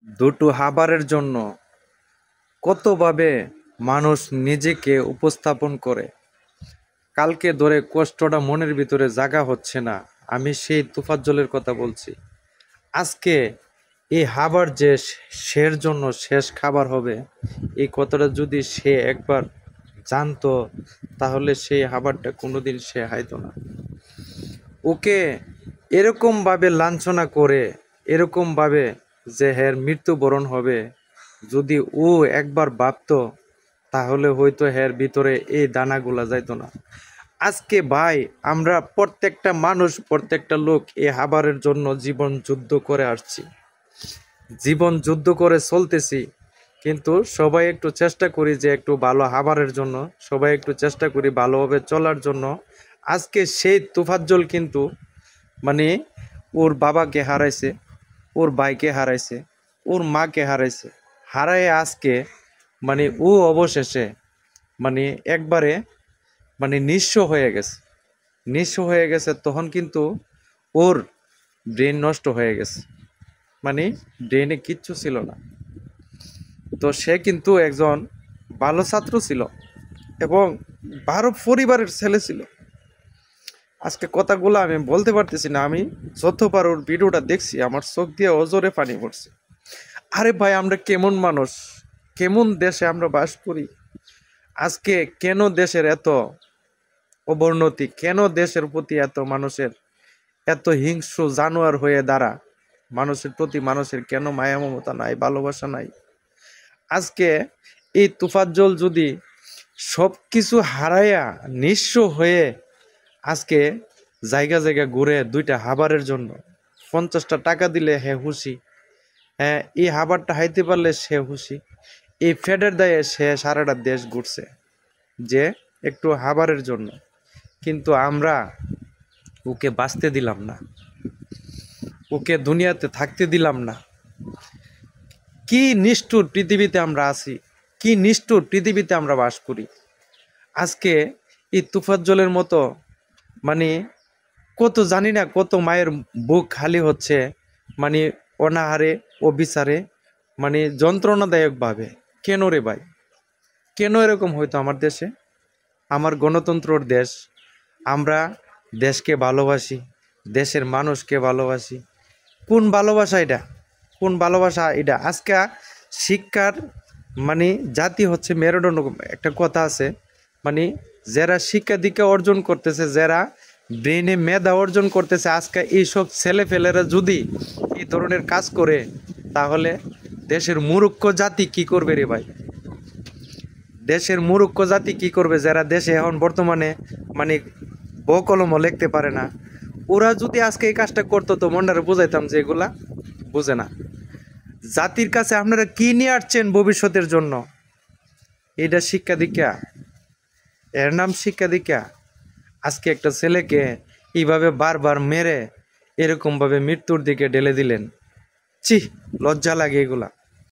দুটো খাবারের জন্য কতভাবে মানুষ নিজেকে উপস্থাপন করে। কালকে ধরে কষ্টটা মনের ভিতরে জাগা হচ্ছে না। আমি সেই তোফাজ্জলের কথা বলছি। আজকে এই খাবার যে সের জন্য শেষ খাবার হবে, এই কথাটা যদি সে একবার জানতো, তাহলে সেই খাবারটা কোনোদিন সে খাইতো না। ওকে এরকমভাবে লাঞ্ছনা করে, এরকমভাবে যে হের মৃত্যুবরণ হবে, যদি ও একবার ভাবতো, তাহলে হয়তো হের ভিতরে এই দানাগুলা যাইতো না। আজকে ভাই, আমরা প্রত্যেকটা মানুষ, প্রত্যেকটা লোক এই খাবারের জন্য জীবন যুদ্ধ করে আসছি, জীবন যুদ্ধ করে চলতেছি। কিন্তু সবাই একটু চেষ্টা করি যে একটু ভালো খাবারের জন্য, সবাই একটু চেষ্টা করি ভালোভাবে চলার জন্য। আজকে সেই তোফাজ্জল কিন্তু মানে ওর বাবাকে হারাইছে, ওর ভাইকে হারাইছে, ওর মাকে হারাইছে, হারায় আজকে ও অবশেষে একবারে নিঃস্ব হয়ে গেছে। নিঃস্ব হয়ে গেছে তখন কিন্তু ওর ব্রেন নষ্ট হয়ে গেছে, ব্রেনে কিচ্ছু ছিল না। তো সে কিন্তু একজন ভালো ছাত্র ছিল এবং ভালো পরিবারের ছেলে ছিল। আজকে কথাগুলো আমি বলতে পারতেছি না। আমি যতবার ওর ভিডিওটা দেখছি, আমার চোখ দিয়ে অজরে পানি পড়ছে। আরে ভাই, আমরা কেমন মানুষ, কেমন দেশে আমরা বাস করি। আজকে কেন দেশের এত অবনতি, কেন দেশের প্রতি এত মানুষের এত হিংস্র জানোয়ার হয়ে দাঁড়া, মানুষের প্রতি মানুষের কেন মায়া মমতা নাই, ভালোবাসা নাই। আজকে এই তোফাজ্জল যদি সব কিছু হারাইয়া নিঃস্ব হয়ে আজকে জায়গা জায়গা ঘুরে দুইটা খাবারের জন্য 50টা টাকা দিলে হে খুশি, হ্যাঁ এই খাবারটা হাইতে পারলে সে খুশি। এই ফেডের দায়ে সে সারাটা দেশ ঘুরছে যে একটু খাবারের জন্য। কিন্তু আমরা ওকে বাঁচতে দিলাম না, ওকে দুনিয়াতে থাকতে দিলাম না। কি নিষ্ঠুর পৃথিবীতে আমরা আছি, কি নিষ্ঠুর পৃথিবীতে আমরা বাস করি। আজকে এই তোফাজ্জলের মতো কত জানি না, কত মায়ের বুক খালি হচ্ছে অনাহারে, অবিচারে, যন্ত্রণাদায়কভাবে। কেন রে ভাই, কেন এরকম হইতো আমার দেশে? আমার গণতন্ত্রর দেশ, আমরা দেশকে ভালোবাসি, দেশের মানুষকে ভালোবাসি। কোন ভালোবাসা এটা, কোন ভালোবাসা এটা? আজকে শিক্ষার জাতি হচ্ছে মেরুদণ্ড। একটা কথা আছে, যারা শিক্ষা দীক্ষা অর্জন করতেছে, যারা ব্রেনে মেধা অর্জন করতেছে, আজকে এইসব ছেলেফেলেরা যদি এই ধরনের কাজ করে, তাহলে দেশের মূর্খ জাতি কি করবে রে ভাই? দেশের মূর্খ জাতি কি করবে? যারা দেশে এখন বর্তমানে ব কলমও লিখতে পারে না, ওরা যদি আজকে এই কাজটা করতো, তো মন্ডারে বুঝাইতাম যে এগুলা বুঝে না। জাতির কাছে আপনারা কি নিয়ে আসছেন ভবিষ্যতের জন্য? এটা শিক্ষা দীক্ষা? এর নাম শিক্ষা দীক্ষা? আজকে একটা ছেলেকে এইভাবে বারবার মেরে এরকমভাবে মৃত্যুর দিকে ঢেলে দিলেন। ছি, লজ্জা লাগে এগুলা।